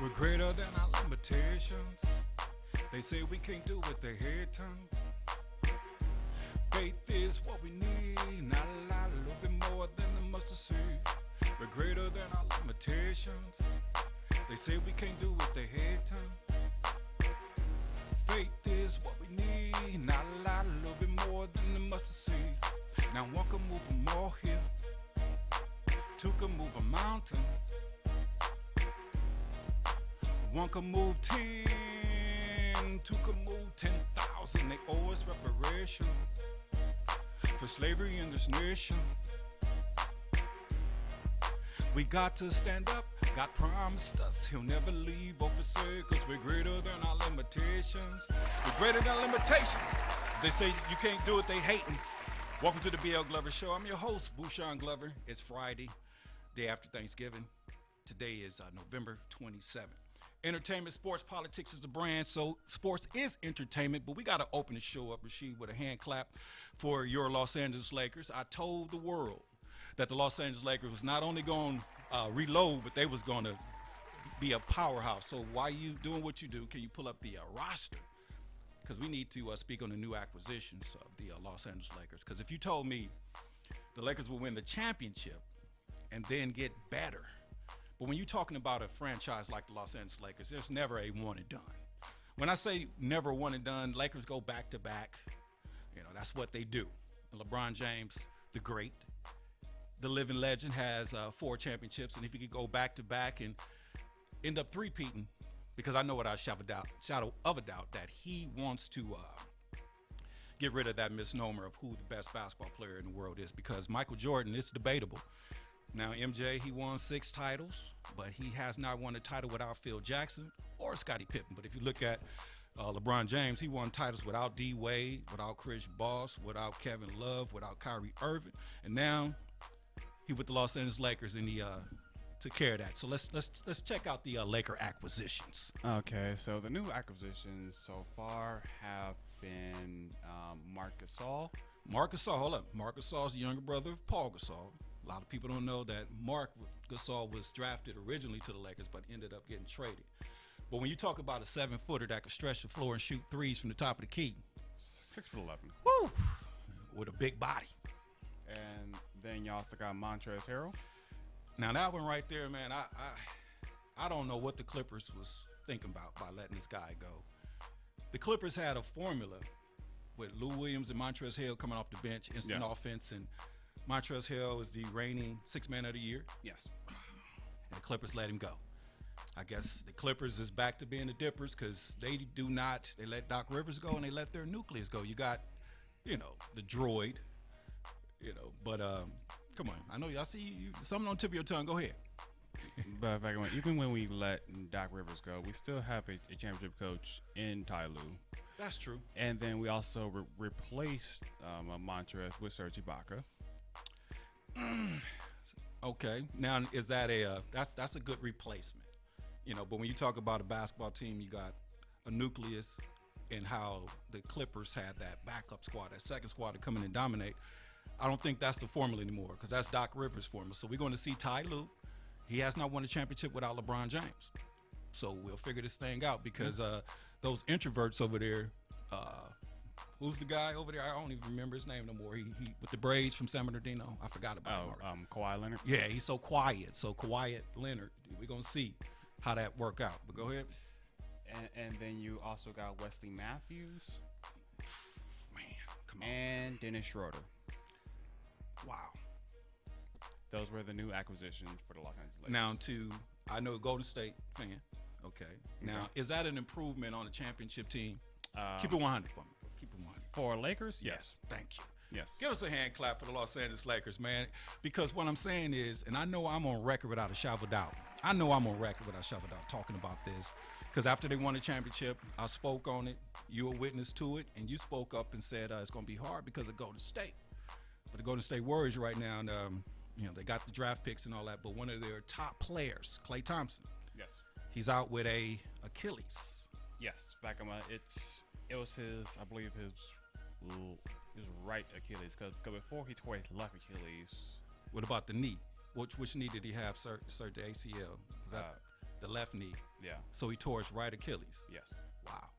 We're greater than our limitations. They say we can't do what they head turn. Faith is what we need, not a lot, a little bit more than the mustard seed. We're greater than our limitations. They say we can't do what they head turn. Faith is what we need, not a lot, a little bit more than the mustard seed. Now one can move a molehill, two can move a mountain, one can move 10, two can move 10,000. They owe us reparation for slavery in this nation. We got to stand up. God promised us He'll never leave or forsake us. We're greater than our limitations. We're greater than limitations. They say you can't do it, they hating. Welcome to the BL Glover Show. I'm your host, Bouchon Glover. It's Friday, day after Thanksgiving. Today is November 27th. Entertainment, sports, politics is the brand, so sports is entertainment, but we got to open the show up, Rasheed, with a hand clap for your Los Angeles Lakers. I told the world that the Los Angeles Lakers was not only going to reload, but they was going to be a powerhouse. So while you doing what you do, can you pull up the roster? Because we need to speak on the new acquisitions of the Los Angeles Lakers. Because if you told me the Lakers will win the championship and then get better, but when you're talking about a franchise like the Los Angeles Lakers, there's never a one and done. When I say never one and done, Lakers go back to back. You know, that's what they do. And LeBron James, the great, the living legend, has 4 championships. And if he could go back to back and end up three-peating, because I know without shadow of a doubt that he wants to get rid of that misnomer of who the best basketball player in the world is, because Michael Jordan, it's debatable. Now, MJ, he won 6 titles, but he has not won a title without Phil Jackson or Scottie Pippen. But if you look at LeBron James, he won titles without D. Wade, without Chris Bosh, without Kevin Love, without Kyrie Irving. And now he with the Los Angeles Lakers, and he took care of that. So let's check out the Laker acquisitions. Okay, so the new acquisitions so far have been Marc Gasol. Marc Gasol, hold up. Marc Gasol is the younger brother of Paul Gasol. A lot of people don't know that Marc Gasol was drafted originally to the Lakers, but ended up getting traded. But when you talk about a 7-footer that could stretch the floor and shoot threes from the top of the key, 6'11". Woo! With a big body. And then you also got Montrezl Harrell. Now that one right there, man, I don't know what the Clippers was thinking about by letting this guy go. The Clippers had a formula with Lou Williams and Montrezl Harrell coming off the bench, instant offense, and Montrezl Harrell is the reigning 6th man of the year. Yes. And the Clippers let him go. I guess the Clippers is back to being the Dippers, because they let Doc Rivers go and they let their nucleus go. You got, the droid, but come on. I know y'all see you, something on the tip of your tongue. Go ahead. But even when we let Doc Rivers go, we still have a championship coach in Ty Lue. That's true. And then we also replaced Montrezl with Serge Ibaka. Okay. Now, is that that's a good replacement? But when you talk about a basketball team, you got a nucleus, and how the Clippers had that backup squad, that second squad to come in and dominate. I don't think that's the formula anymore, because that's Doc Rivers' formula. So we're going to see Ty Lue. He has not won a championship without LeBron James. So we'll figure this thing out, because those introverts over there, who's the guy over there? I don't even remember his name no more. He with the braids from San Bernardino. I forgot about him. Kawhi Leonard? Yeah, he's so quiet. So Kawhi Leonard. We're going to see how that work out. But go ahead. And then you also got Wesley Matthews. Man, come on. And Dennis Schroeder. Wow. Those were the new acquisitions for the Los Angeles Lakers. Now, I know a Golden State fan. Okay. Now, is that an improvement on the championship team? Keep it 100 for me. Keep it 100. For Lakers? Yes. Thank you. Yes. Give us a hand clap for the Los Angeles Lakers, man. Because what I'm saying is, and I know I'm on record without a shadow of doubt. Talking about this. Because after they won the championship, I spoke on it. You were witness to it. And you spoke up and said it's going to be hard because of Golden State. But the Golden State Warriors right now, and, they got the draft picks and all that. But one of their top players, Klay Thompson. Yes. He's out with a Achilles. Yes. Back on it was his right Achilles, because before he tore his left Achilles. What about the knee? Which knee did he have, sir? The ACL? Is that the left knee. Yeah. So he tore his right Achilles. Yes. Wow.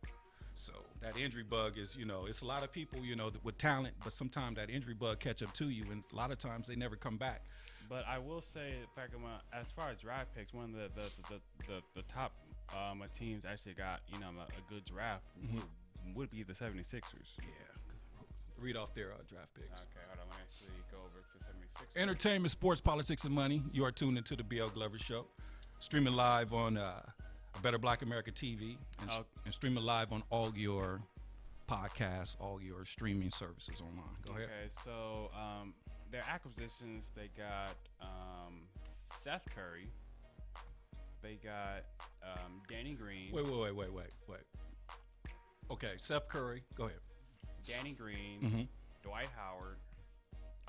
So that injury bug is, it's a lot of people, with talent, but sometimes that injury bug catch up to you, and a lot of times they never come back. But I will say, as far as draft picks, one of the top teams actually got a good draft would be the 76ers. Yeah. Read off their draft picks. Okay, hold on. Let me actually go over to 76ers. Entertainment, sports, politics, and money. You are tuned into the BL Glover Show, streaming live on Better Black America TV, and streaming live on all your podcasts, all your streaming services online. Go ahead. Okay, so their acquisitions, they got Seth Curry. They got Danny Green. Wait. Okay, Seth Curry. Go ahead. Danny Green. Dwight Howard.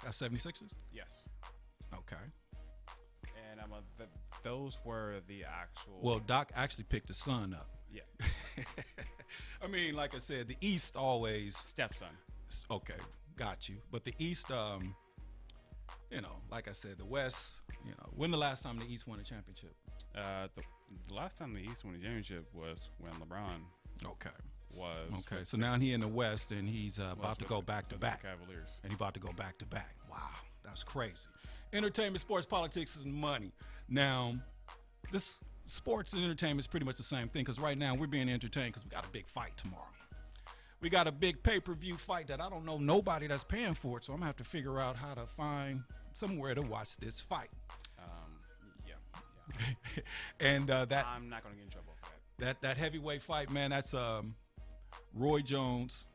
That's 76ers? Yes. Okay. And those were the actual. Well, Doc actually picked the Sun up. Yeah. I mean, like I said, the East always. Stepson. Okay, got you. But the East, like I said, the West, when the last time the East won a championship? The last time the East won a championship was when LeBron was. Okay, so now he in the West, and he's about to go back to back. Cavaliers. And he about to go back to back. Wow, that's crazy. Entertainment, sports, politics, and money. Now, this sports and entertainment is pretty much the same thing, because right now we're being entertained because we got a big fight tomorrow. We got a big pay-per-view fight that I don't know nobody that's paying for it, so I'm going to have to figure out how to find somewhere to watch this fight. Yeah. And that I'm not going to get in trouble for that heavyweight fight, man, that's Roy Jones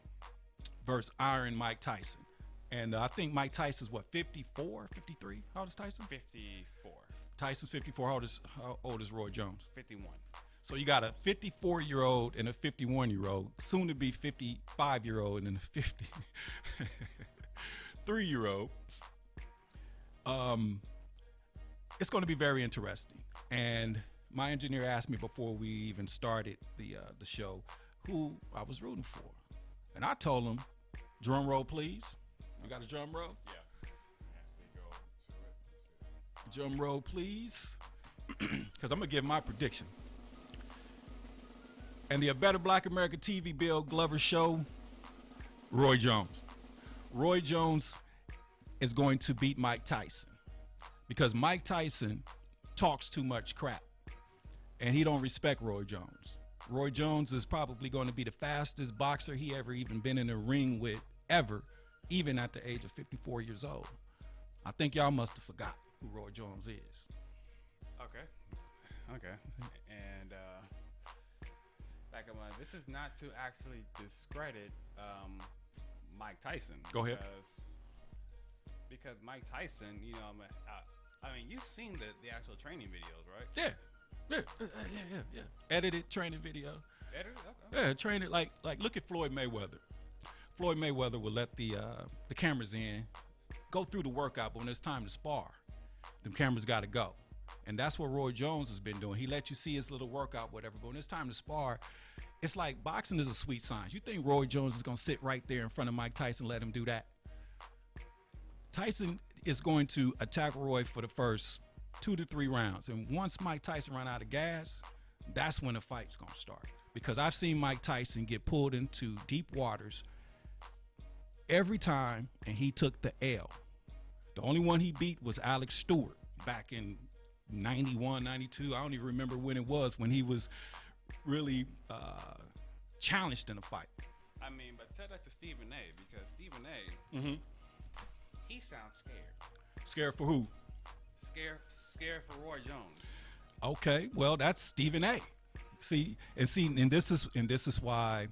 versus Iron Mike Tyson. And I think Mike Tyson's, 54, 53? How old is Tyson? 54. Tyson's 54. How old is Roy Jones? 51. So you got a 54-year-old and a 51-year-old, soon to be 55-year-old and a 53-year-old. It's going to be very interesting. And my engineer asked me before we even started the show who I was rooting for. And I told him, drum roll, please. You got a drum roll? Yeah. Actually go to it. Drum roll, please. Because I'm going to give my prediction. And the Better Black America TV Bill Glover Show, Roy Jones. Roy Jones is going to beat Mike Tyson. Because Mike Tyson talks too much crap. And he don't respect Roy Jones. Roy Jones is probably going to be the fastest boxer he ever even been in a ring with, ever, even at the age of 54 years old. I think y'all must have forgot who Roy Jones is. Okay. And this is not to actually discredit Mike Tyson. Go ahead. Because Mike Tyson, you've seen the actual training videos, right? Yeah. Edited training video. Edited? Okay. Yeah, train it like look at Floyd Mayweather. Floyd Mayweather will let the cameras in, go through the workout, but when it's time to spar, the cameras got to go. And that's what Roy Jones has been doing. He let you see his little workout, whatever, but when it's time to spar, it's like boxing is a sweet science. You think Roy Jones is going to sit right there in front of Mike Tyson and let him do that? Tyson is going to attack Roy for the first 2 to 3 rounds. And once Mike Tyson run out of gas, that's when the fight's going to start. Because I've seen Mike Tyson get pulled into deep waters every time, and he took the L. The only one he beat was Alex Stewart back in 91, 92. I don't even remember when it was, when he was really challenged in a fight. But tell that to Stephen A, because Stephen A, he sounds scared. Scared for who? Scared for Roy Jones. Okay, well, that's Stephen A. And this is why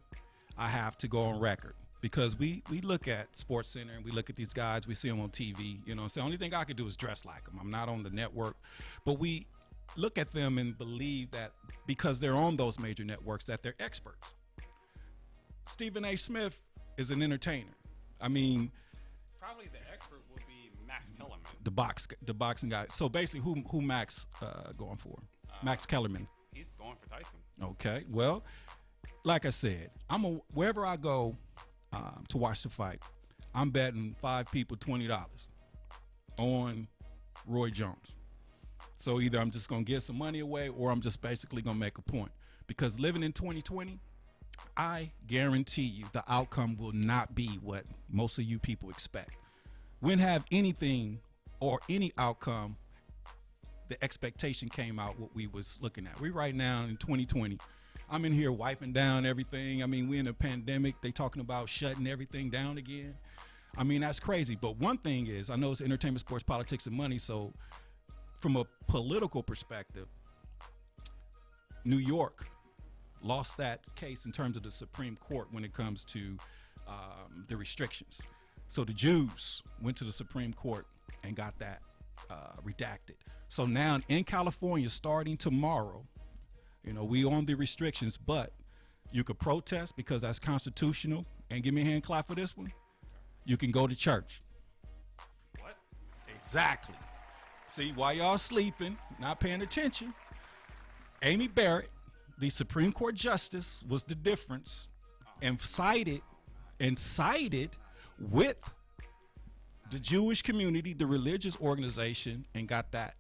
I have to go on record, because we look at Sports Center and we look at these guys, we see them on TV. So the only thing I could do is dress like them. I'm not on the network, but we look at them and believe that because they're on those major networks that they're experts. Stephen A. Smith is an entertainer. Probably the expert would be Max Kellerman, the boxing guy. So basically, who Max going for? Max Kellerman. He's going for Tyson. Okay. Well, like I said, wherever I go to watch the fight, I'm betting 5 people $20 on Roy Jones. So either I'm just going to give some money away or I'm just basically going to make a point. Because living in 2020, I guarantee you the outcome will not be what most of you people expect. We didn't have anything or any outcome. The expectation came out what we was looking at. We right now in 2020. I'm in here wiping down everything. I mean, we're in a pandemic. They talking about shutting everything down again. I mean, that's crazy. But one thing is, I know it's entertainment, sports, politics, and money. So from a political perspective, New York lost that case in terms of the Supreme Court when it comes to the restrictions. So the Jews went to the Supreme Court and got that redacted. So now in California, starting tomorrow, you know, we on the restrictions, but you could protest because that's constitutional. And give me a hand clap for this one. You can go to church. What? Exactly. See, while y'all sleeping, not paying attention, Amy Barrett, the Supreme Court justice, was the difference, and sided with the Jewish community, the religious organization, and got that.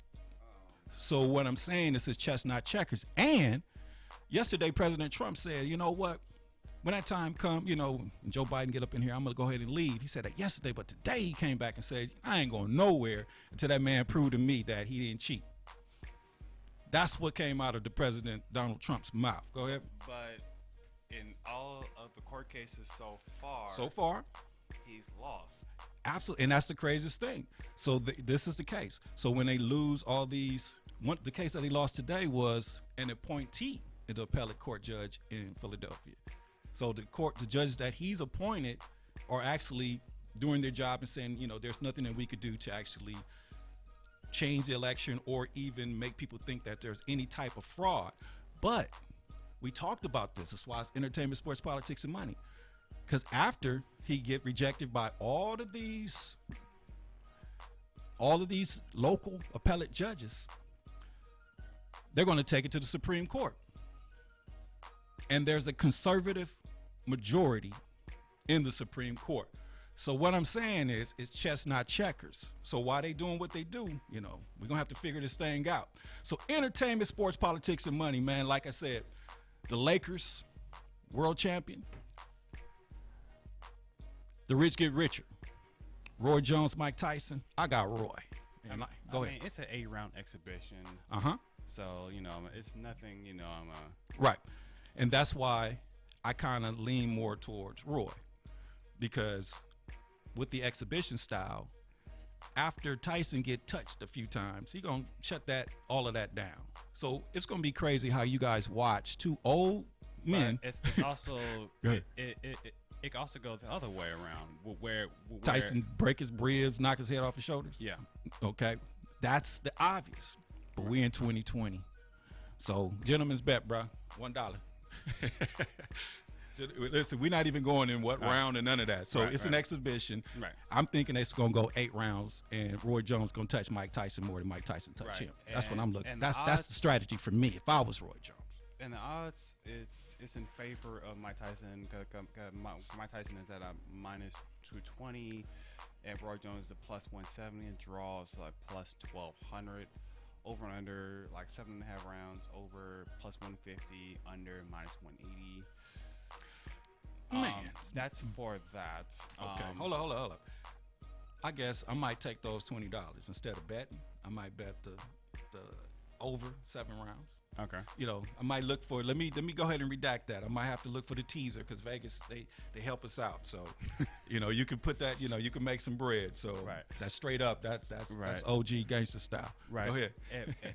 So what I'm saying is it's chess, not checkers. And yesterday, President Trump said, you know what? When that time come, you know, Joe Biden get up in here, I'm going to go ahead and leave. He said that yesterday, but today he came back and said, I ain't going nowhere until that man proved to me that he didn't cheat. That's what came out of the President Donald Trump's mouth. Go ahead. But in all of the court cases so far, he's lost. Absolutely. And that's the craziest thing. So this is the case. So when they lose all these, the case that he lost today was an appointee, the appellate court judge in Philadelphia. So the judges that he's appointed are actually doing their job and saying, you know, there's nothing that we could do to actually change the election or even make people think that there's any type of fraud. But we talked about this. That's why it's entertainment, sports, politics, and money. Because after he get rejected by all of these local appellate judges, they're going to take it to the Supreme Court. And there's a conservative majority in the Supreme Court. So what I'm saying is, it's chess, not checkers. So why they doing what they do, you know, we're going to have to figure this thing out. So entertainment, sports, politics, and money, man, like I said, the Lakers, world champion. The rich get richer. Roy Jones, Mike Tyson. I got Roy. And go ahead. It's an 8-round exhibition. So, you know, it's nothing, you know, Right. And that's why I kind of lean more towards Roy. Because with the exhibition style, after Tyson get touched a few times, he going to shut all of that down. So it's going to be crazy how you guys watch two old men. But it's also it can also go the other way around, where Tyson break his ribs, knock his head off his shoulders. Yeah. Okay. That's the obvious. But we're in 2020. So, gentlemen's bet, bro. $1. Listen, we're not even going in round and none of that. So it's an exhibition. Right. I'm thinking it's going to go 8 rounds, and Roy Jones going to touch Mike Tyson more than Mike Tyson touch him. That's what I'm looking. That's the strategy for me if I was Roy Jones. And the odds, it's in favor of Mike Tyson. Mike Tyson is at a -220, and Roy Jones is a +170, and draws like +1200. Over and under like 7.5 rounds. Over +150. Under -180. Man, that's for that. Okay, hold up. I guess I might take those $20 instead of betting. I might bet the over 7 rounds. Okay. You know, I might look for. Let me go ahead and redact that. I might have to look for the teaser because Vegas they help us out. So, you know, you can put that. You know, you can make some bread. So that's straight up. That's OG gangster style. Right. Go ahead.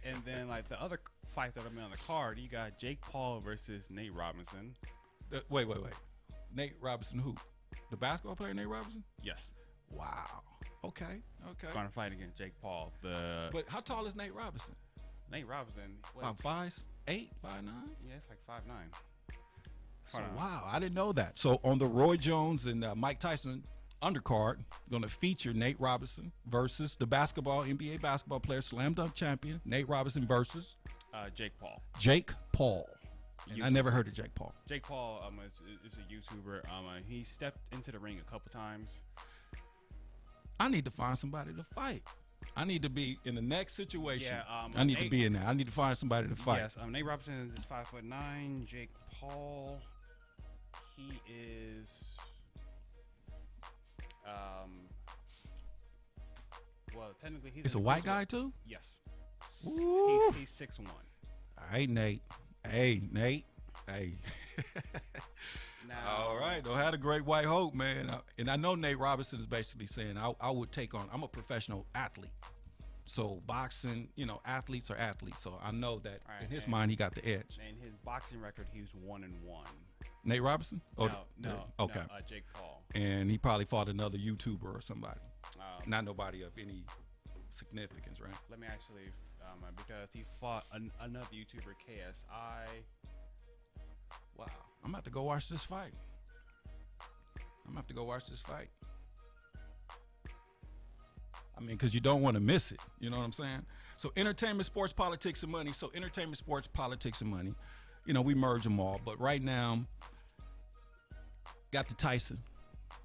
And then like the other fight that I'm in on the card, you got Jake Paul versus Nate Robinson. Wait. Nate Robinson, who? The basketball player Nate Robinson? Yes. Wow. Okay. Going to fight against Jake Paul. But how tall is Nate Robinson? Nate Robinson. About 5'8", 5'9"? Yeah, it's like 5'9". So, wow, I didn't know that. So on the Roy Jones and Mike Tyson undercard, going to feature Nate Robinson versus the NBA basketball player, slam dunk champion, Nate Robinson versus Jake Paul. Jake Paul. And I never heard of Jake Paul. Jake Paul is a YouTuber. He stepped into the ring a couple times. I need to find somebody to fight. I need to be in the next situation. Yeah, I need to be in there. I need to find somebody to fight. Yes, Nate Robinson is 5'9". Jake Paul, he is well, technically he's a white guy too? Yes. Ooh. He's 6'1". All right, Nate. Hey, Nate. Hey. Now, all right. Don't have a great white hope, man. And I know Nate Robinson is basically saying I would take on. I'm a professional athlete. So boxing, athletes are athletes. So I know that in his mind he got the edge. In his boxing record, he's 1-1. Nate Robinson? No, okay. No, Jake Paul. And he probably fought another YouTuber or somebody. Not nobody of any significance, right? Let me actually, because he fought another YouTuber, KSI. Wow. I'm about to go watch this fight. I mean, because you don't want to miss it. You know what I'm saying? So entertainment, sports, politics, and money. So entertainment, sports, politics, and money. We merge them all. But right now, got the Tyson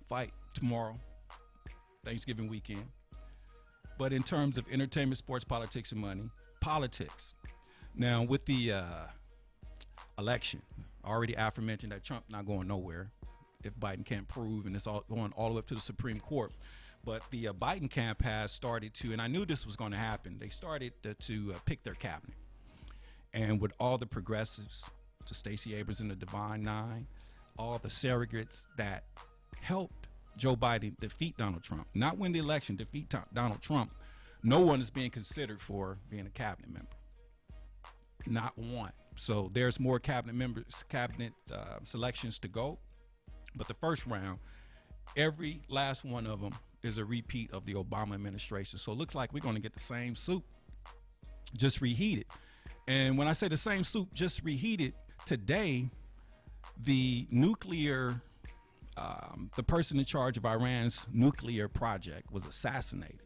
fight tomorrow, Thanksgiving weekend. But in terms of entertainment, sports, politics, and money, politics. Now, with the election, already aforementioned that Trump not going nowhere if Biden can't prove, and it's all going all the way up to the Supreme Court. But the Biden camp has started to, and I knew this was going to happen, they started to pick their cabinet. And with all the progressives, to Stacey Abrams and the Divine Nine, all the surrogates that helped Joe Biden defeat Donald Trump, not win the election, defeat Donald Trump, no one is being considered for being a cabinet member. Not one. So there's more cabinet selections to go. But the first round, every last one of them is a repeat of the Obama administration. So it looks like we're going to get the same soup, just reheated. And when I say the same soup, just reheated, today, the nuclear, the person in charge of Iran's nuclear project was assassinated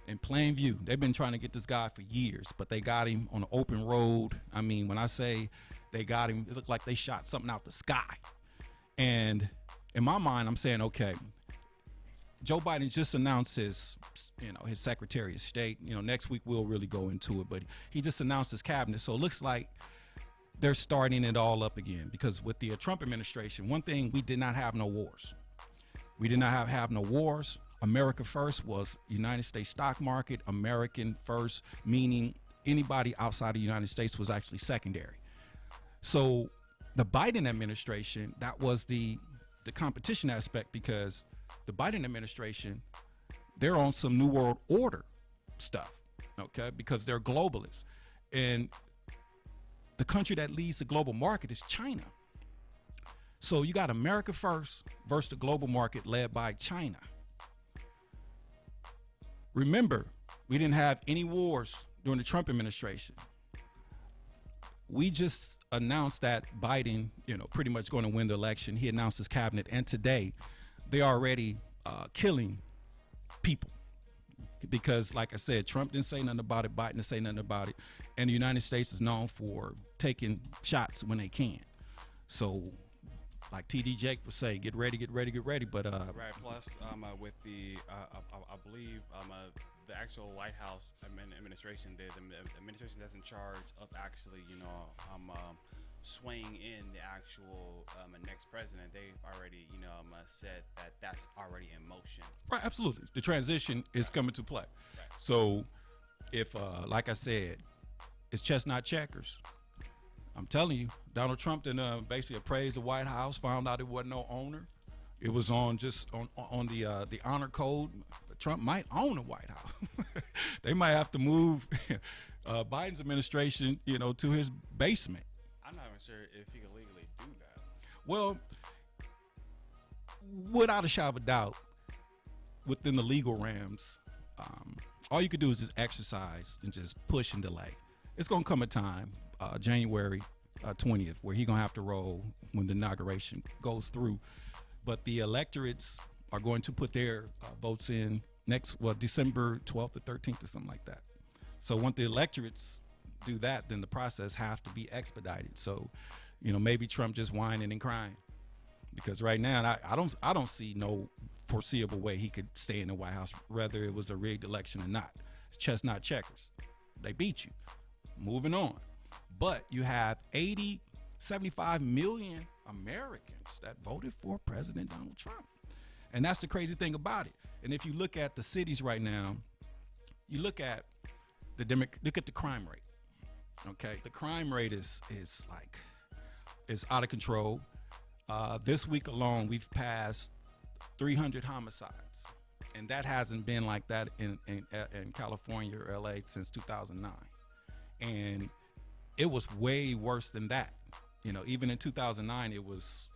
in plain view. They've been trying to get this guy for years, but they got him on an open road. I mean, when I say they got him, it looked like they shot something out the sky. And in my mind, I'm saying, okay, Joe Biden just announced his Secretary of State. Next week we'll really go into it, but he just announced his cabinet. So it looks like they're starting it all up again, because with the Trump administration, one thing, we did not have no wars. We did not have no wars. America first was United States stock market. American first, meaning anybody outside of the United States was actually secondary. So the Biden administration, that was the competition aspect, because the Biden administration, they're on some New World Order stuff, okay, because they're globalists. And the country that leads the global market is China. So you got America first versus the global market led by China. Remember, we didn't have any wars during the Trump administration. We just announced that Biden, pretty much going to win the election. He announced his cabinet, and today they're already killing people, because, like I said, Trump didn't say nothing about it, Biden didn't say nothing about it, and the United States is known for taking shots when they can. So, like TD Jake would say, get ready, get ready, get ready. But right. Plus, with the I believe the actual White House administration, the administration that's in charge of actually, swaying in the actual next president, they've already, said that that's already in motion. Right, absolutely. The transition is coming to play. Right. So, if, like I said, it's chestnut checkers. I'm telling you, Donald Trump then basically appraised the White House, found out it wasn't no owner. It was on the honor code. But Trump might own the White House. They might have to move Biden's administration, to his basement. I'm not even sure if he can legally do that. Well, without a shadow of a doubt, within the legal realms, all you could do is just exercise and just push and delay. It's going to come a time, January 20th, where he's going to have to roll when the inauguration goes through. But the electorates are going to put their votes in December 12th or 13th or something like that. So once the electorates do that, then the process has to be expedited. So, maybe Trump just whining and crying. because right now I don't see no foreseeable way he could stay in the White House, whether it was a rigged election or not. It's chestnut checkers. They beat you. Moving on. But you have 75 million Americans that voted for President Donald Trump. And that's the crazy thing about it. And if you look at the cities right now, you look at look at the crime rate. Okay, the crime rate is out of control. This week alone, we've passed 300 homicides, and that hasn't been like that in California or LA since 2009. And it was way worse than that. You know, even in 2009, it was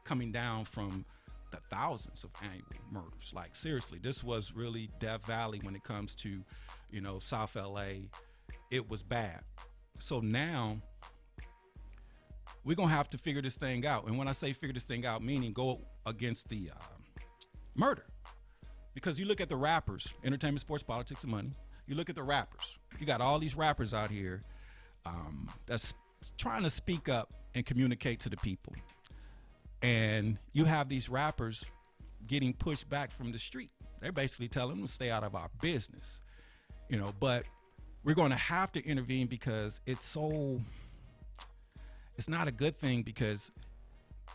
coming down from the thousands of annual murders. Like, seriously, this was really Death Valley when it comes to, you know, South LA. It was bad. So now we're going to have to figure this thing out. And when I say figure this thing out, meaning go against the murder. Because you look at the rappers, entertainment, sports, politics, and money. You look at the rappers. You got all these rappers out here that's trying to speak up and communicate to the people. And you have these rappers getting pushed back from the street. They're basically telling them to stay out of our business. You know, but we're going to have to intervene because it's not a good thing, because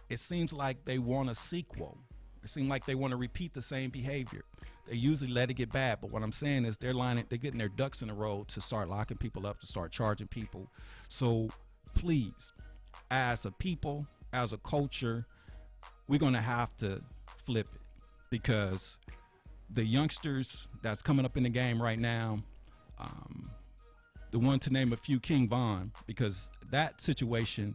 it seems like they want a sequel. It seems like they want to repeat the same behavior. They usually let it get bad, but what I'm saying is they're getting their ducks in a row to start locking people up, to start charging people. So please, as a people, as a culture, we're going to have to flip it, because the youngsters that's coming up in the game right now, the one to name a few, King Von, because that situation,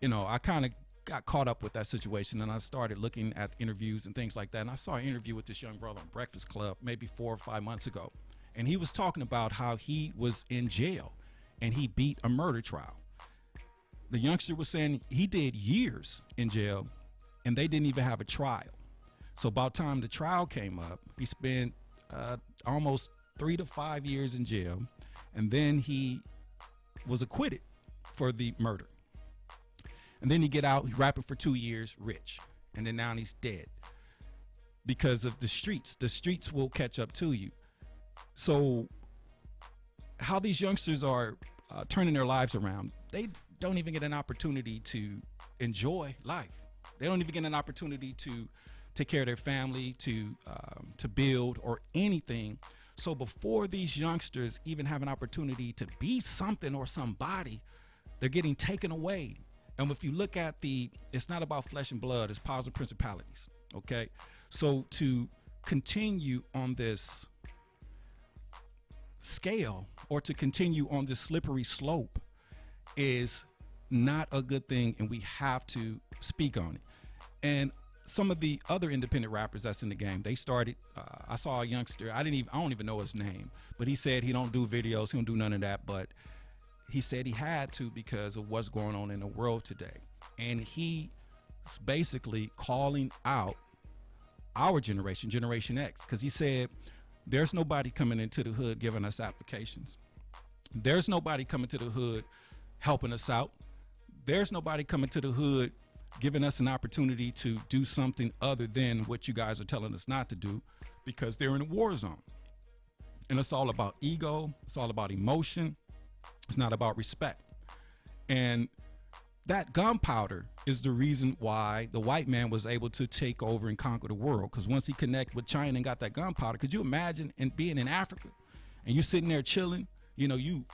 you know, I kind of got caught up with that situation, and I started looking at interviews and things like that. And I saw an interview with this young brother on Breakfast Club maybe 4 or 5 months ago, and he was talking about how he was in jail and he beat a murder trial. The youngster was saying he did years in jail and they didn't even have a trial. So about time the trial came up, he spent almost 3 to 5 years in jail, and then he was acquitted for the murder. And then he get out, he rapping for 2 years, rich, and then now he's dead because of the streets. The streets will catch up to you. So how these youngsters are turning their lives around, they don't even get an opportunity to enjoy life. They don't even get an opportunity to take care of their family, to build or anything. So before these youngsters even have an opportunity to be something or somebody, they're getting taken away. And if you look at it's not about flesh and blood, it's powers and principalities, okay? So to continue on this scale, or to continue on this slippery slope, is not a good thing, and we have to speak on it. And some of the other independent rappers that's in the game, they started, I saw a youngster, I don't even know his name, but he said he don't do videos, he don't do none of that, but he said he had to because of what's going on in the world today. And he's basically calling out our generation, Generation X, because he said there's nobody coming into the hood giving us applications. There's nobody coming to the hood helping us out. There's nobody coming to the hood giving us an opportunity to do something other than what you guys are telling us not to do, because they're in a war zone. And it's all about ego. It's all about emotion. It's not about respect. And that gunpowder is the reason why the white man was able to take over and conquer the world. Because once he connected with China and got that gunpowder, could you imagine being in Africa and you sitting there chilling, you know, you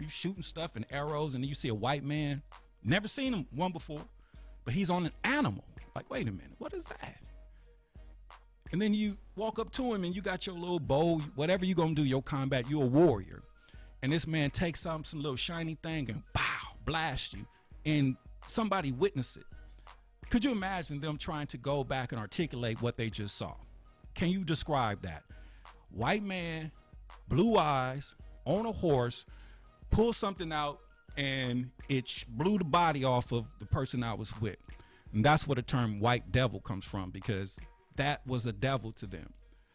shooting stuff and arrows, and then you see a white man, never seen one before, but he's on an animal. Like, wait a minute, what is that? And then you walk up to him and you got your little bow, whatever you gonna do, your combat, you a warrior. And this man takes some little shiny thing and pow, blast you, and somebody witness it. Could you imagine them trying to go back and articulate what they just saw? Can you describe that? White man, blue eyes, on a horse, pull something out, and it blew the body off of the person I was with. And that's where the term white devil comes from, because that was a devil to them.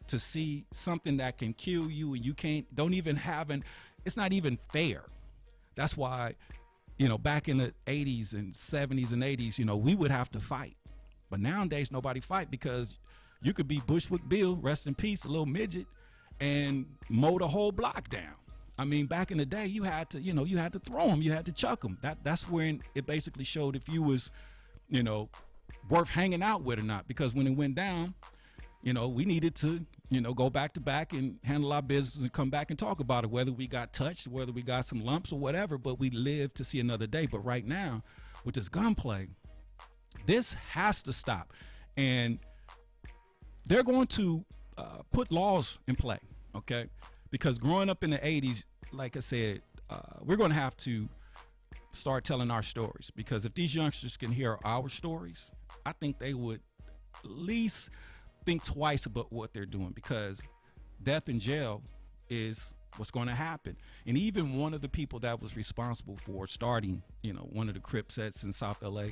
To see something that can kill you and you don't even have it's not even fair. That's why back in the 80s and 70s and 80s, we would have to fight. But nowadays, nobody fight because you could be Bushwick Bill, rest in peace, a little midget, and mow the whole block down. I mean, back in the day, you had to, you had to throw them, you had to chuck them. That's when it basically showed if you was, worth hanging out with or not. Because when it went down, we needed to, go back to back and handle our business and come back and talk about it, whether we got touched, whether we got some lumps or whatever, but we lived to see another day. But right now, with this gunplay, this has to stop. And they're going to put laws in play, okay? Because growing up in the 80s, like I said, we're going to have to start telling our stories. Because if these youngsters can hear our stories, I think they would at least think twice about what they're doing, because death in jail is what's going to happen. And even one of the people that was responsible for starting, one of the Crip sets in South LA,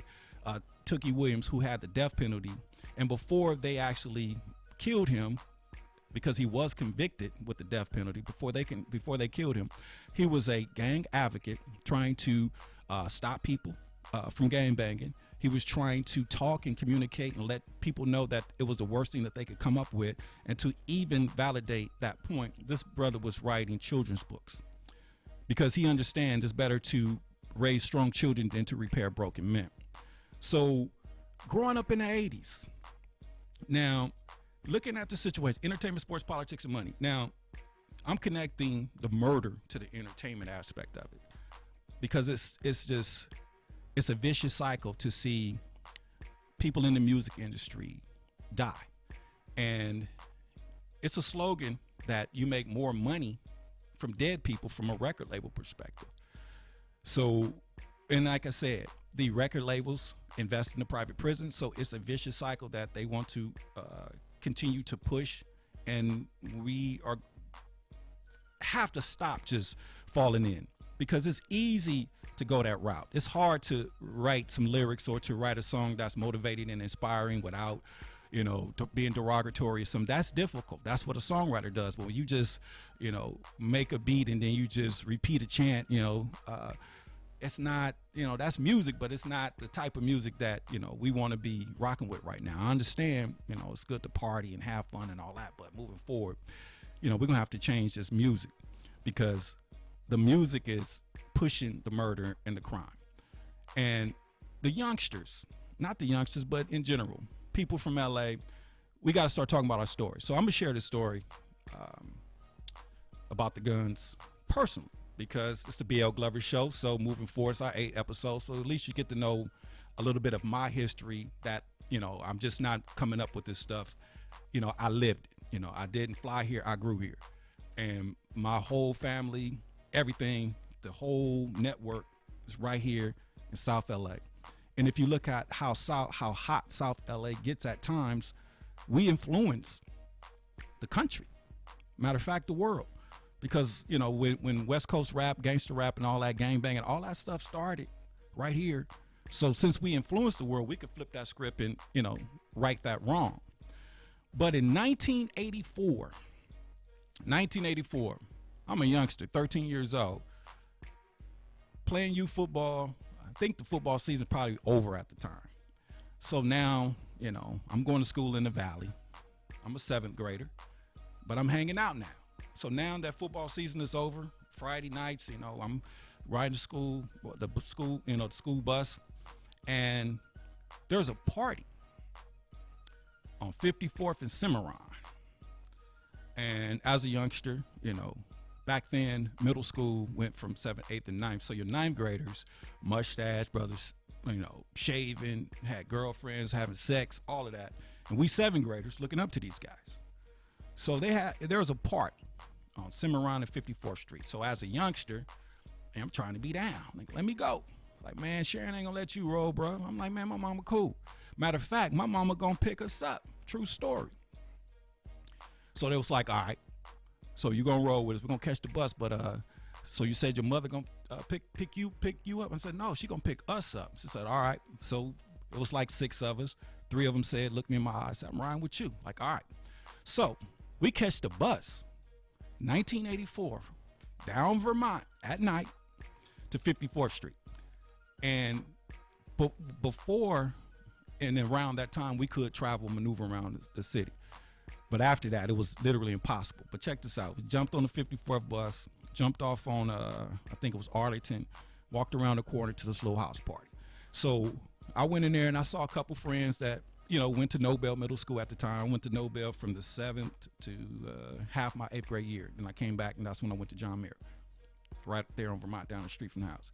Tookie Williams, who had the death penalty, and before they actually killed him, because he was convicted with the death penalty, before they killed him, he was a gang advocate trying to stop people from gang banging. He was trying to talk and communicate and let people know that it was the worst thing that they could come up with. And to even validate that point, this brother was writing children's books, because he understands it's better to raise strong children than to repair broken men. So growing up in the 80s, now looking at the situation, entertainment, sports, politics, and money. Now, I'm connecting the murder to the entertainment aspect of it, because it's a vicious cycle to see people in the music industry die. And it's a slogan that you make more money from dead people from a record label perspective. So, and like I said, the record labels invest in the private prison. So it's a vicious cycle that they want to continue to push, and we have to stop just falling in, because it's easy to go that route. It's hard to write some lyrics or to write a song that's motivating and inspiring without, being derogatory or something. That's difficult. That's what a songwriter does. But when you just, make a beat and then you just repeat a chant, it's not, that's music, but it's not the type of music that, we want to be rocking with right now. I understand, it's good to party and have fun and all that, but moving forward, we're going to have to change this music, because the music is pushing the murder and the crime. And the youngsters, not the youngsters, but in general, people from LA, we got to start talking about our story. So I'm going to share this story about the guns personally, because it's the BL Glover show. So moving forward, it's our 8 episodes. So at least you get to know a little bit of my history, that, I'm just not coming up with this stuff. I lived it. I didn't fly here. I grew here. And my whole family, everything, the whole network is right here in South LA. And if you look at how hot South LA gets at times, we influence the country. Matter of fact, the world. Because, when West Coast rap, gangster rap, and all that gang banging, all that stuff started right here. So since we influenced the world, we could flip that script and, right that wrong. But in 1984, I'm a youngster, 13 years old, playing youth football. I think the football season probably over at the time. So now, I'm going to school in the Valley. I'm a 7th grader, but I'm hanging out now. So now that football season is over, Friday nights, I'm riding to school, the school bus, and there's a party on 54th and Cimarron. And as a youngster, back then, middle school went from 7th, 8th, and 9th. So your 9th graders, mustache, brothers, shaving, had girlfriends, having sex, all of that. And we 7th graders looking up to these guys. So there was a party on Cimarron and 54th Street. So as a youngster, I'm trying to be down. Like, let me go. Like, man, Sharon ain't gonna let you roll, bro. I'm like, man, my mama cool. Matter of fact, my mama gonna pick us up. True story. So they was like, all right, so you gonna roll with us. We're gonna catch the bus, but so you said your mother gonna pick you up? I said, no, she gonna pick us up. She said, all right. So it was like 6 of us. 3 of them said, look me in my eyes, said, I'm riding with you. Like, all right. So we catch the bus, 1984, down Vermont at night to 54th Street. And before and around that time, we could travel, maneuver around the city. But after that, it was literally impossible. But check this out. We jumped on the 54th bus, jumped off on, I think it was Arlington, walked around the corner to this little house party. So I went in there and I saw a couple friends that, went to Nobel Middle School at the time. I went to Nobel from the 7th to half my 8th grade year. Then I came back, and that's when I went to John Muir, right there on Vermont, down the street from the house.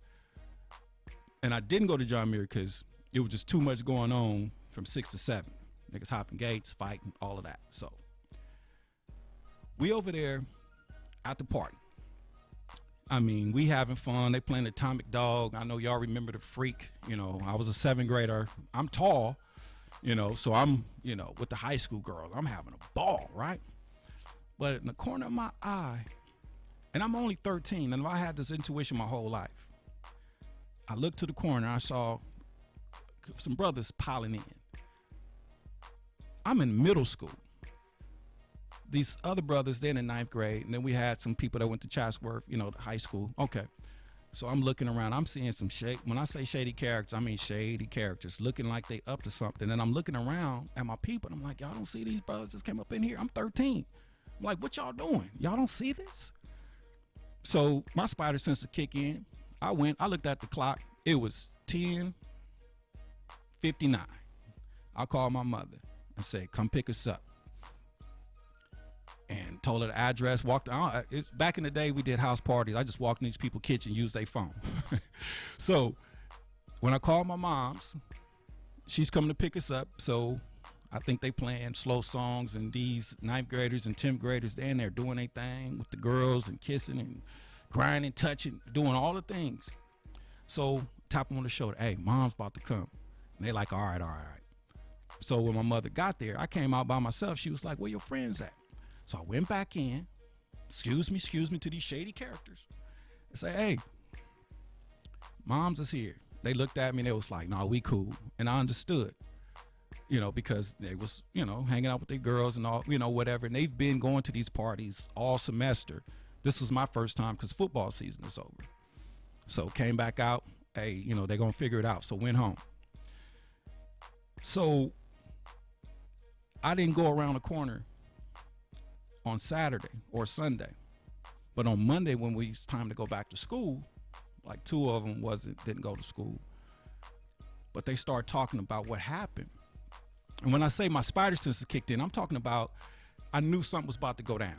And I didn't go to John Muir because it was just too much going on from 6 to 7. Niggas hopping gates, fighting, all of that. So we over there at the party. I mean, we having fun. They playing Atomic Dog. I know y'all remember the Freak. I was a 7th grader. I'm tall, so I'm, with the high school girls. I'm having a ball, right? But in the corner of my eye, and I'm only 13, and I had this intuition my whole life. I looked to the corner. I saw some brothers piling in. I'm in middle school. These other brothers, they're in the 9th grade, and then we had some people that went to Chatsworth, high school. Okay. So I'm looking around. I'm seeing some shade. When I say shady characters, I mean shady characters looking like they up to something. And I'm looking around at my people, and I'm like, y'all don't see these brothers just came up in here? I'm 13. I'm like, what y'all doing? Y'all don't see this? So my spider sense to kick in. I looked at the clock. It was 10:59. I called my mother and said, come pick us up. And told her the address, walked out. It's back in the day, we did house parties. I just walked in these people's kitchen, used their phone. So when I called my mom's, she's coming to pick us up. So I think they playing slow songs, and these 9th graders and 10th graders, they're in there doing their thing with the girls and kissing and grinding, touching, doing all the things. So tap them on the shoulder, hey, mom's about to come. And they like, all right. So when my mother got there, I came out by myself. She was like, where your friends at? So I went back in, excuse me, to these shady characters, and say, hey, mom's is here. They looked at me and they was like, nah, we cool. And I understood, because they was, hanging out with their girls and all, whatever. And they've been going to these parties all semester. This was my first time because football season is over. So came back out, hey, they're going to figure it out. So went home. So I didn't go around the corner on Saturday or Sunday, but on Monday when we was time to go back to school, like 2 of them didn't go to school, but they started talking about what happened. And when I say my spider senses kicked in, I'm talking about I knew something was about to go down.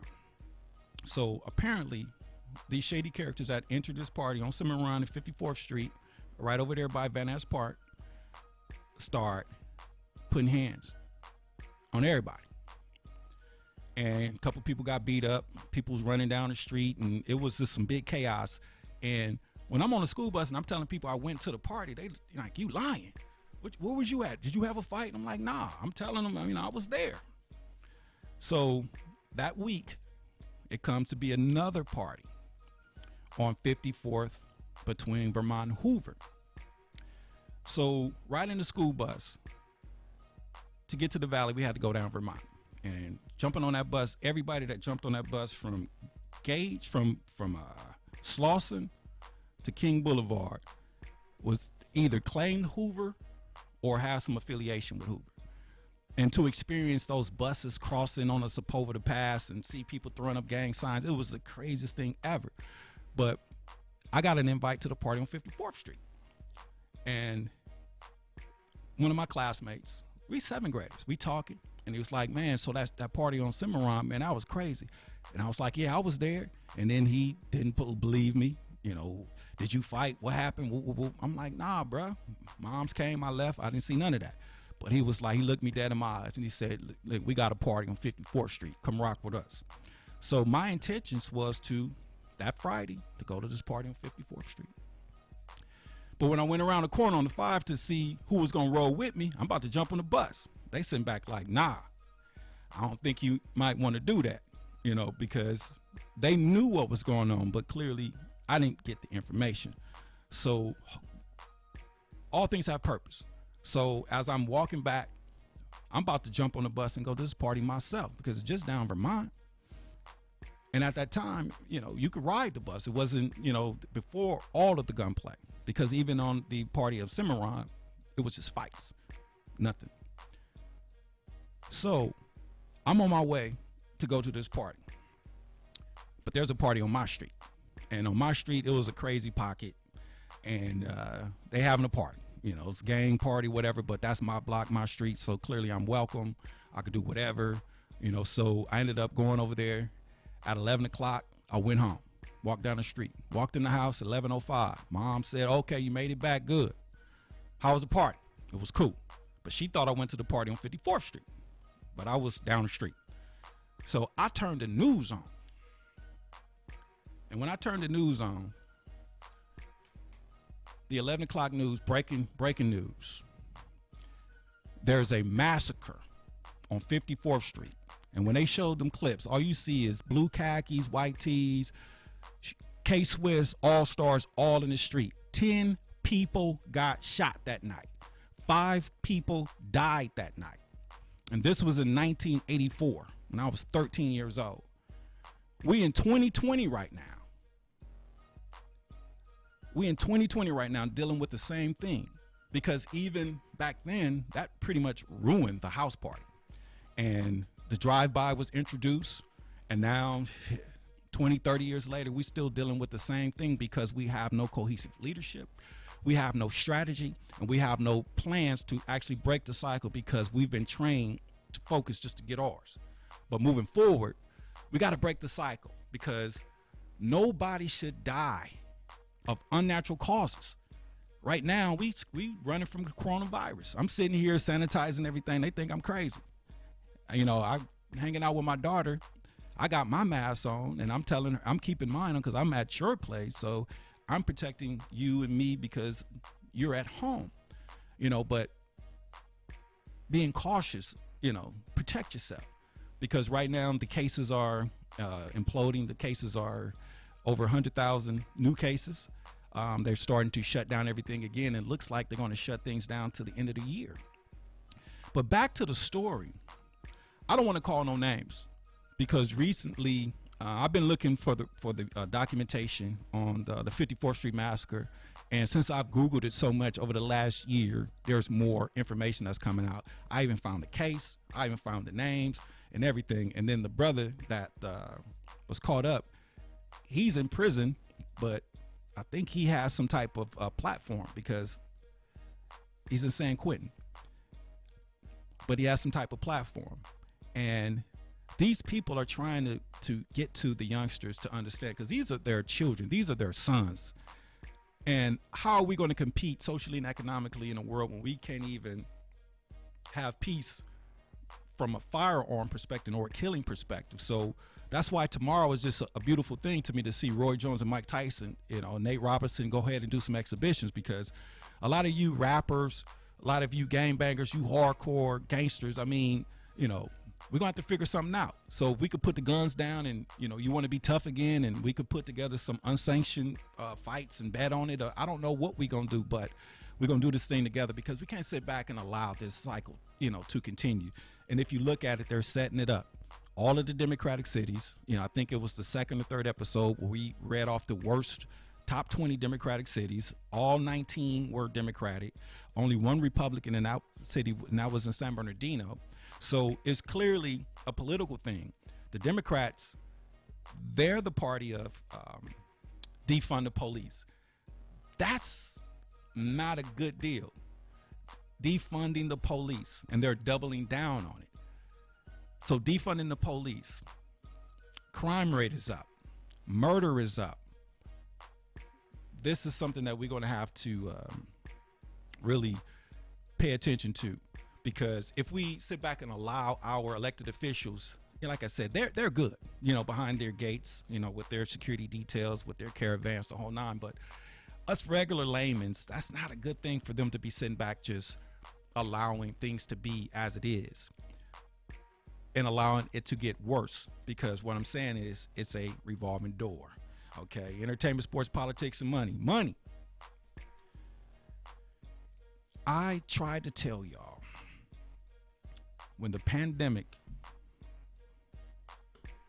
So apparently these shady characters that entered this party on Cimarron and 54th Street, right over there by Van Ness Park, start putting hands on everybody. And a couple people got beat up. People was running down the street, and it was just some big chaos. And when I'm on the school bus and I'm telling people I went to the party, they like, you lying. Where was you at? Did you have a fight? And I'm like, nah. I'm telling them, I was there. So that week, it comes to be another party on 54th between Vermont and Hoover. So right in the school bus, to get to the valley, we had to go down Vermont. And jumping on that bus, everybody that jumped on that bus from Gage, from Slauson to King Boulevard was either claimed Hoover or have some affiliation with Hoover. And to experience those buses crossing on the Sepulveda Pass and see people throwing up gang signs, it was the craziest thing ever. But I got an invite to the party on 54th Street. And one of my classmates, we 7th graders, we talking. And he was like, man, so that party on Cimarron, man, that was crazy. And I was like, yeah, I was there. And then he didn't believe me. Did you fight? What happened? Woo, woo, woo. I'm like, nah, bro. Moms came, I left. I didn't see none of that. But he was like, he looked me dead in my eyes and he said, look, we got a party on 54th Street. Come rock with us. So my intentions was that Friday, to go to this party on 54th Street. But when I went around the corner on the 5 to see who was going to roll with me, I'm about to jump on the bus. They sitting back like, nah, I don't think you might want to do that, because they knew what was going on, but clearly I didn't get the information. So all things have purpose. So as I'm walking back, I'm about to jump on the bus and go to this party myself because it's just down Vermont. And at that time, you could ride the bus. It wasn't, before all of the gunplay. because even on the party of Cimarron, it was just fights, nothing. So I'm on my way to go to this party, but there's a party on my street, and on my street it was a crazy pocket, and they having a party. You know, it's a gang party, whatever, but that's my block, my street, so clearly I'm welcome. I could do whatever, you know, so I ended up going over there at 11 o'clock. I went home, walked down the street, walked in the house at 11:05. Mom said, okay, you made it back, good. How was the party? It was cool, but she thought I went to the party on 54th Street, but I was down the street. So I turned the news on, and when I turned the news on, the 11 o'clock news, breaking news. There's a massacre on 54th Street. And when they showed them clips, all you see is blue khakis, white tees, K-Swiss, All-Stars, all in the street. 10 people got shot that night. 5 people died that night. And this was in 1984, when I was 13 years old. We in 2020 right now. We in 2020 right now dealing with the same thing, because even back then that pretty much ruined the house party, and the drive-by was introduced, and now 20-30 years later we still dealing with the same thing because we have no cohesive leadership, we have no strategy, and we have no plans to actually break the cycle, because we've been trained to focus just to get ours. But moving forward, we got to break the cycle, because nobody should die of unnatural causes. Right now, we running from the coronavirus. I'm sitting here sanitizing everything. They think I'm crazy. You know, I'm hanging out with my daughter. I got my mask on, and I'm telling her, I'm keeping mine on because I'm at your place. So I'm protecting you and me because you're at home. You know, but being cautious, you know, protect yourself. Because right now the cases are imploding. The cases are over 100,000 new cases. They're starting to shut down everything again. It looks like they're going to shut things down to the end of the year. But back to the story. I don't want to call no names, because recently I've been looking for the documentation on the 54th Street Massacre. And since I've Googled it so much over the last year, there's more information that's coming out. I even found the case. I even found the names and everything. And then the brother that was caught up, he's in prison, but I think he has some type of platform, because he's in San Quentin, but he has some type of platform. And these people are trying to get to the youngsters to understand, because these are their children, these are their sons. And how are we going to compete socially and economically in a world when we can't even have peace from a firearm perspective or a killing perspective? So that's why tomorrow is just a beautiful thing to me, to see Roy Jones and Mike Tyson, you know, Nate Robinson go ahead and do some exhibitions, because a lot of you rappers, a lot of you gangbangers, you hardcore gangsters, I mean, you know, we're going to have to figure something out. So if we could put the guns down and, you know, you want to be tough again, and we could put together some unsanctioned fights and bet on it. I don't know what we're going to do, but we're going to do this thing together, because we can't sit back and allow this cycle, you know, to continue. And if you look at it, they're setting it up. All of the Democratic cities, you know, I think it was the second or third episode where we read off the worst top 20 Democratic cities. All 19 were Democratic, only one Republican in that city, and that was in San Bernardino. So it's clearly a political thing. The Democrats, they're the party of defund the police. That's not a good deal. Defunding the police, and they're doubling down on it. So defunding the police, crime rate is up, murder is up. This is something that we're going to have to really pay attention to, because if we sit back and allow our elected officials, you know, like I said, they're good, you know, behind their gates, you know, with their security details, with their caravans, the whole nine. But us regular laymen, that's not a good thing for them to be sitting back just allowing things to be as it is, and allowing it to get worse, because what I'm saying is it's a revolving door. Okay, entertainment, sports, politics, and money. I tried to tell y'all, when the pandemic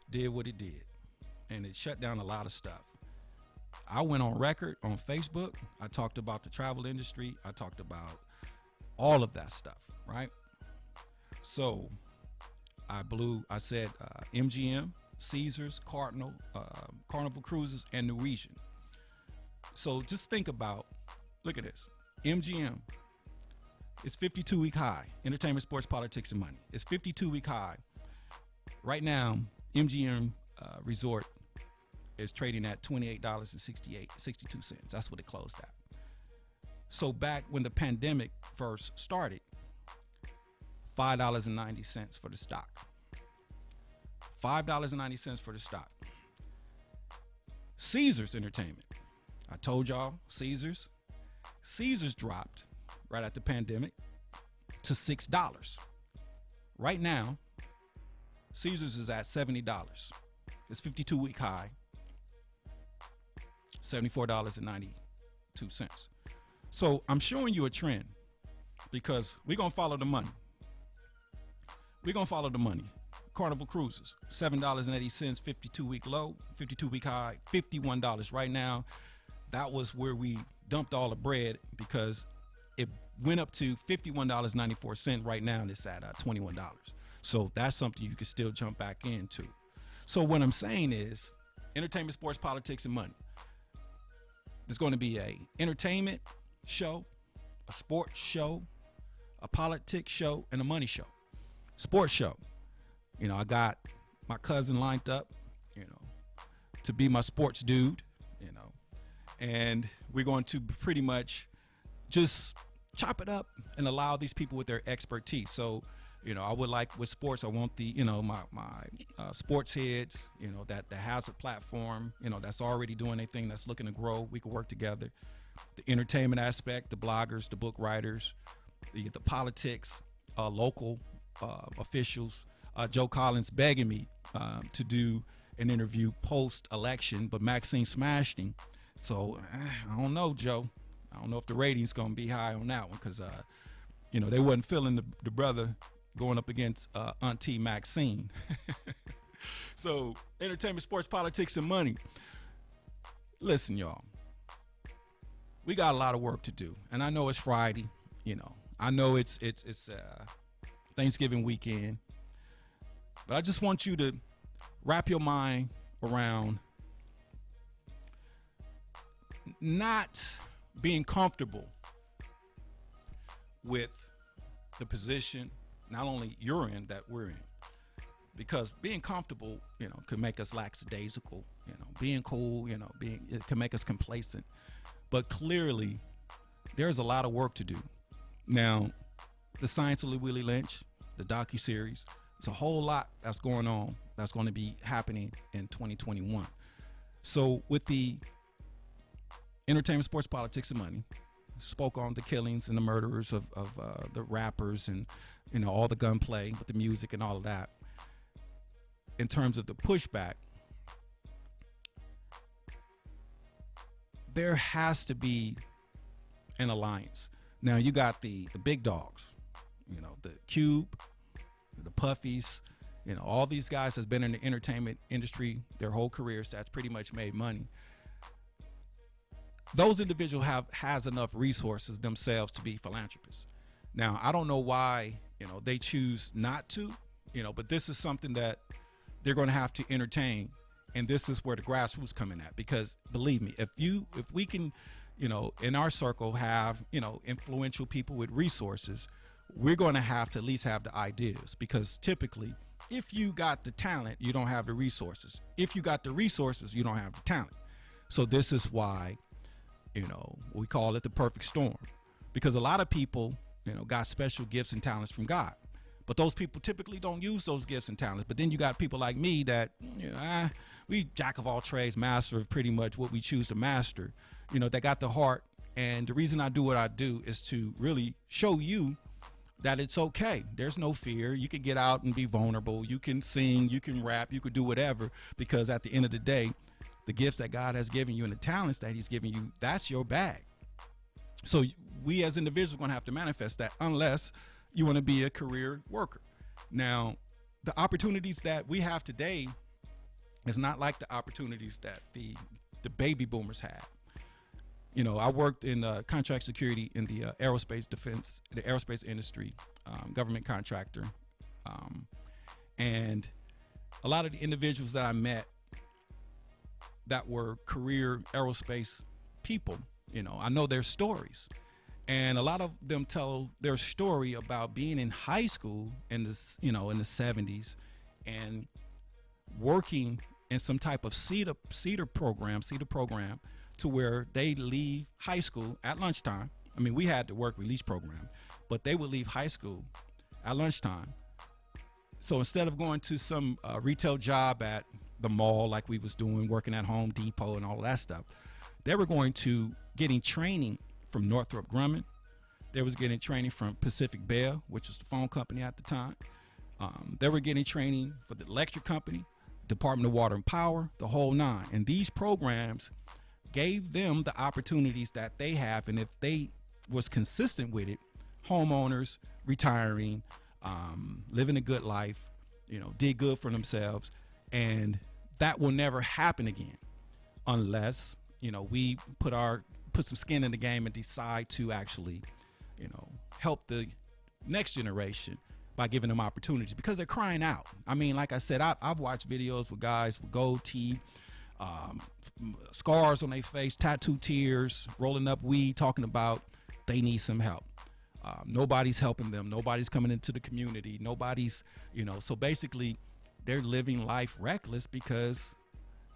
did what it did, and it shut down a lot of stuff, I went on record on Facebook. I talked about the travel industry. I talked about all of that stuff, right? So I said MGM, Caesars, Carnival Cruises, and Norwegian. So just think about, look at this. MGM, it's 52-week high. Entertainment, sports, politics, and money. It's 52-week high. Right now, MGM Resort is trading at $28.62. That's what it closed at. So back when the pandemic first started, $5.90 for the stock. $5.90 for the stock. Caesars Entertainment. I told y'all, Caesars dropped right after the pandemic to $6. Right now, Caesars is at $70. It's 52-week high, $74.92. So I'm showing you a trend because we're going to follow the money. We're going to follow the money. Carnival Cruises, $7.80, 52-week low, 52-week high, $51 right now. That was where we dumped all the bread because it went up to $51.94 right now, and it's at $21. So that's something you can still jump back into. So what I'm saying is entertainment, sports, politics, and money. There's going to be a entertainment show, a sports show, a politics show, and a money show. Sports show. You know, I got my cousin lined up, you know, to be my sports dude, you know, and we're going to pretty much just chop it up and allow these people with their expertise. So, you know, I would like with sports, I want the, you know, my sports heads, you know, that has a platform, you know, that's already doing a thing, that's looking to grow. We can work together. The entertainment aspect, the bloggers, the book writers, the politics, local officials. Joe Collins begging me to do an interview post-election, but Maxine smashed him. So I don't know, Joe. I don't know if the rating's going to be high on that one because, you know, they wasn't feeling the brother going up against Auntie Maxine. So entertainment, sports, politics, and money. Listen, y'all. We got a lot of work to do, and I know it's Friday. You know, I know it's Thanksgiving weekend, but I just want you to wrap your mind around not being comfortable with the position, not only you're in, that we're in. Because being comfortable, you know, could make us lackadaisical. You know, being cool, you know, it can make us complacent. But clearly, there's a lot of work to do. Now, the Science of Willie Lynch, the docuseries, it's a whole lot that's going on that's going to be happening in 2021. So with the entertainment, sports, politics, and money, spoke on the killings and the murderers of the rappers and, you know, all the gunplay with the music and all of that. In terms of the pushback, there has to be an alliance. Now you got the big dogs, you know, the Cube, the Puffies, you know, all these guys has been in the entertainment industry their whole careers, that's pretty much made money. Those individuals has enough resources themselves to be philanthropists. Now, I don't know why, you know, they choose not to, you know, but this is something that they're going to have to entertain. And this is where the grassroots come in at, because believe me, if we can, you know, in our circle have, you know, influential people with resources, we're going to have to at least have the ideas, because typically if you got the talent, you don't have the resources. If you got the resources, you don't have the talent. So this is why, you know, we call it the perfect storm, because a lot of people, you know, got special gifts and talents from God. But those people typically don't use those gifts and talents. But then you got people like me that, you know, we jack of all trades, master of pretty much what we choose to master, you know, that got the heart. And the reason I do what I do is to really show you that it's okay. There's no fear. You can get out and be vulnerable. You can sing, you can rap, you could do whatever, because at the end of the day, the gifts that God has given you and the talents that he's given you, that's your bag. So we as individuals are going to have to manifest that, unless you want to be a career worker. Now, the opportunities that we have today is not like the opportunities that the the baby boomers had. You know, I worked in contract security in the aerospace defense, the aerospace industry, government contractor. And a lot of the individuals that I met that were career aerospace people, you know, I know their stories. And a lot of them tell their story about being in high school in this, you know, in the 70s and working in some type of cedar program to where they leave high school at lunchtime. I mean, we had the work release program, but they would leave high school at lunchtime. So instead of going to some retail job at the mall like we was doing, working at Home Depot and all of that stuff, they were going to getting training from Northrop Grumman. They was getting training from Pacific Bell, which was the phone company at the time. They were getting training for the electric company, Department of Water and Power, the whole nine. And these programs gave them the opportunities that they have, and if they was consistent with it, homeowners, retiring, living a good life, you know, did good for themselves, and that will never happen again unless, you know, we put some skin in the game and decide to actually, you know, help the next generation by giving them opportunities, because they're crying out. I mean, like I said, I've watched videos with guys with gold teeth, scars on their face, tattooed tears, rolling up weed, talking about they need some help. Nobody's helping them. Nobody's coming into the community. Nobody's, you know, so basically they're living life reckless because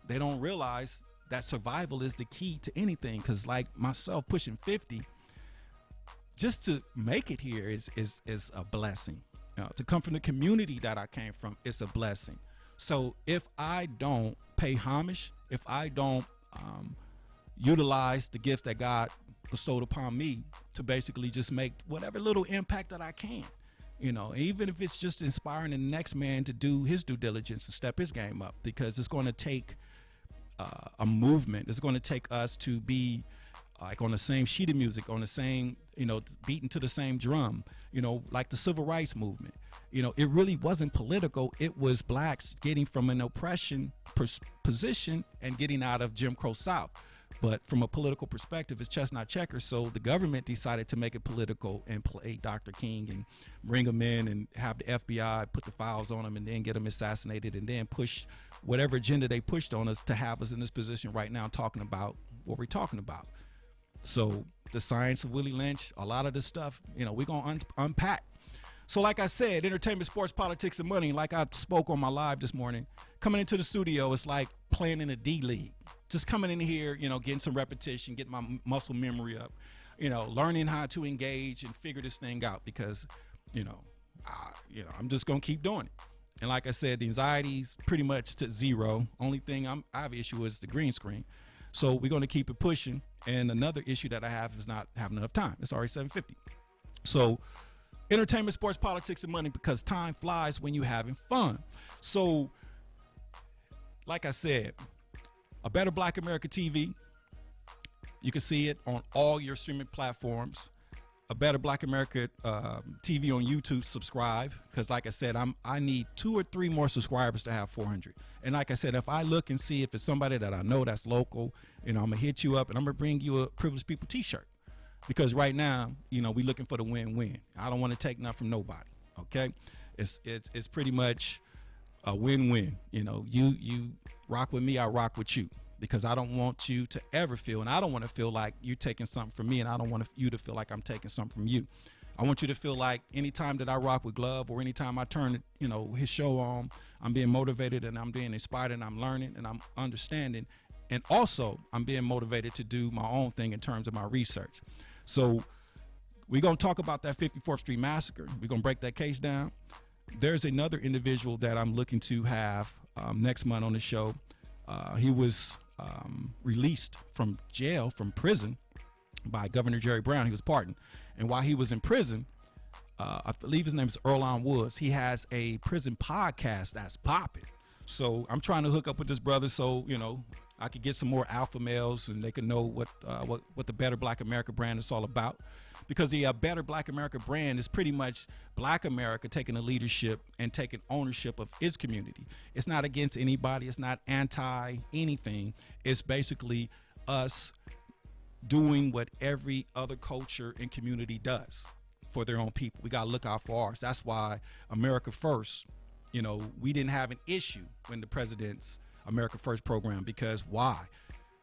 they don't realize that survival is the key to anything. Because like myself, pushing 50, just to make it here is a blessing. To come from the community that I came from, it's a blessing. So if I don't pay homage, if I don't utilize the gift that God bestowed upon me to basically just make whatever little impact that I can, you know, even if it's just inspiring the next man to do his due diligence and step his game up, because it's going to take a movement. It's going to take us to be like on the same sheet of music, on the same, you know, beating to the same drum, you know, like the civil rights movement. You know, it really wasn't political. It was blacks getting from an oppression position and getting out of Jim Crow South. But from a political perspective, it's chestnut checkers. So the government decided to make it political and play Dr. King and bring him in and have the FBI put the files on him and then get him assassinated and then push whatever agenda they pushed on us to have us in this position right now talking about what we're talking about. So the science of Willie Lynch, a lot of this stuff, you know, we're going to unpack. So like I said, entertainment, sports, politics, and money, like I spoke on my live this morning, coming into the studio, it's like playing in a D-League. Just coming in here, you know, getting some repetition, getting my muscle memory up, you know, learning how to engage and figure this thing out because, you know, I'm just going to keep doing it. And like I said, the anxiety's pretty much to zero. Only thing I have issue is the green screen. So we're going to keep it pushing. And another issue that I have is not having enough time. It's already 7:50. So entertainment, sports, politics, and money, because time flies when you're having fun. So like I said, A Better Black America TV. You can see it on all your streaming platforms. A Better Black America TV on YouTube. Subscribe, because like I said, I need 2 or 3 more subscribers to have 400. And like I said, if I look and see if it's somebody that I know that's local, you know, I'm gonna hit you up and I'm gonna bring you a Privileged People T-shirt, because right now, you know, we looking for the win-win. I don't want to take nothing from nobody. Okay, it's pretty much a win-win. You know, you rock with me, I rock with you, because I don't want you to ever feel, and I don't want to feel like you're taking something from me, and I don't want you to feel like I'm taking something from you. I want you to feel like anytime that I rock with Glove or anytime I turn, you know, his show on, I'm being motivated and I'm being inspired and I'm learning and I'm understanding. And also I'm being motivated to do my own thing in terms of my research. So we're going to talk about that 54th Street Massacre. We're going to break that case down. There's another individual that I'm looking to have next month on the show. He was released from jail, from prison, by Governor Jerry Brown. He was pardoned. And while he was in prison, I believe his name is Earlonne Woods. He has a prison podcast that's popping. So I'm trying to hook up with this brother so, you know, I could get some more alpha males and they can know what the Better Black America brand is all about. Because the Better Black America brand is pretty much Black America taking the leadership and taking ownership of its community. It's not against anybody. It's not anti anything. It's basically us doing what every other culture and community does for their own people. We got to look out for ours. That's why America First, you know, we didn't have an issue when the president's America First program, because why?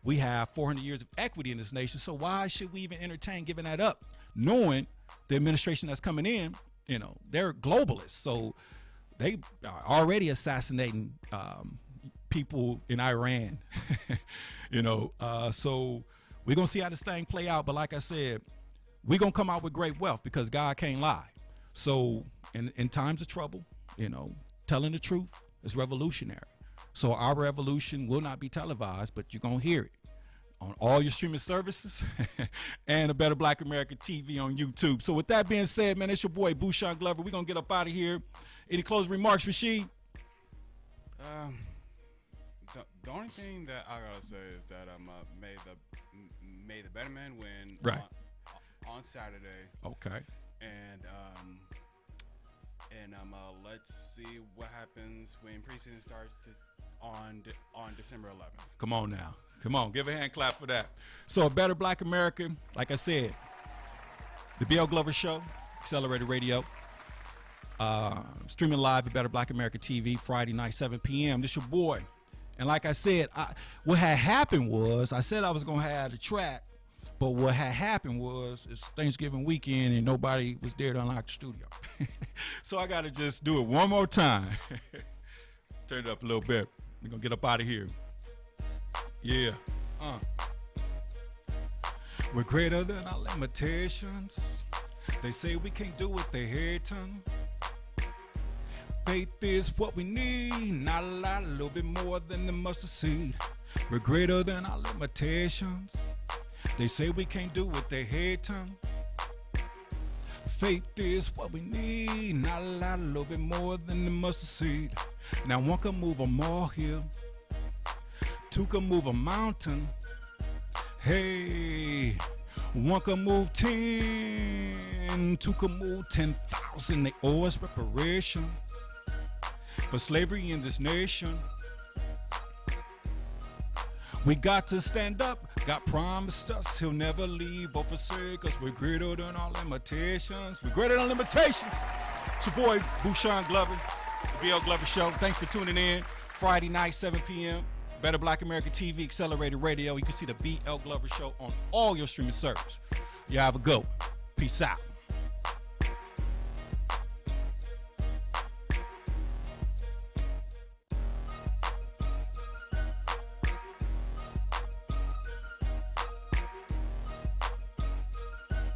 We have 400 years of equity in this nation, so why should we even entertain giving that up? Knowing the administration that's coming in, you know, they're globalists, so they are already assassinating people in Iran, you know, so we're going to see how this thing play out. But like I said, we're going to come out with great wealth because God can't lie. So in times of trouble, you know, telling the truth is revolutionary. So our revolution will not be televised, but you're going to hear it on all your streaming services and a Better Black America TV on YouTube. So with that being said, man, it's your boy Bushan Glover. We're going to get up out of here. Any closing remarks, Rashid? The only thing that I gotta say is that may the better man win right on Saturday. Okay. And let's see what happens when preseason starts on December 11th. Come on now. Come on, give a hand clap for that. So a Better Black America, like I said, the BL Glover Show, Accelerated Radio, streaming live at Better Black America TV, Friday night, 7 p.m. This your boy. And like I said, what had happened was, I said I was going to have the track, but what had happened was it's Thanksgiving weekend and nobody was there to unlock the studio. So I got to just do it one more time. Turn it up a little bit. We're going to get up out of here. Yeah. We're greater than our limitations. They say we can't do what they hate on. Faith is what we need, not a lot, a little bit more than the mustard seed. We're greater than our limitations. They say we can't do what they hate on. Faith is what we need, not a lot, a little bit more than the mustard seed. Now one can move a molehill, two can move a mountain. Hey, one can move 10, two can move 10,000. They owe us reparation for slavery in this nation. We got to stand up. God promised us he'll never leave or forsake us. We're greater than our limitations. We're greater than limitations. It's your boy, Bushan Glover, the BL Glover Show. Thanks for tuning in. Friday night, 7 p.m. Better Black America TV, Accelerated Radio. You can see the BL Glover Show on all your streaming services. You have a good one. Peace out.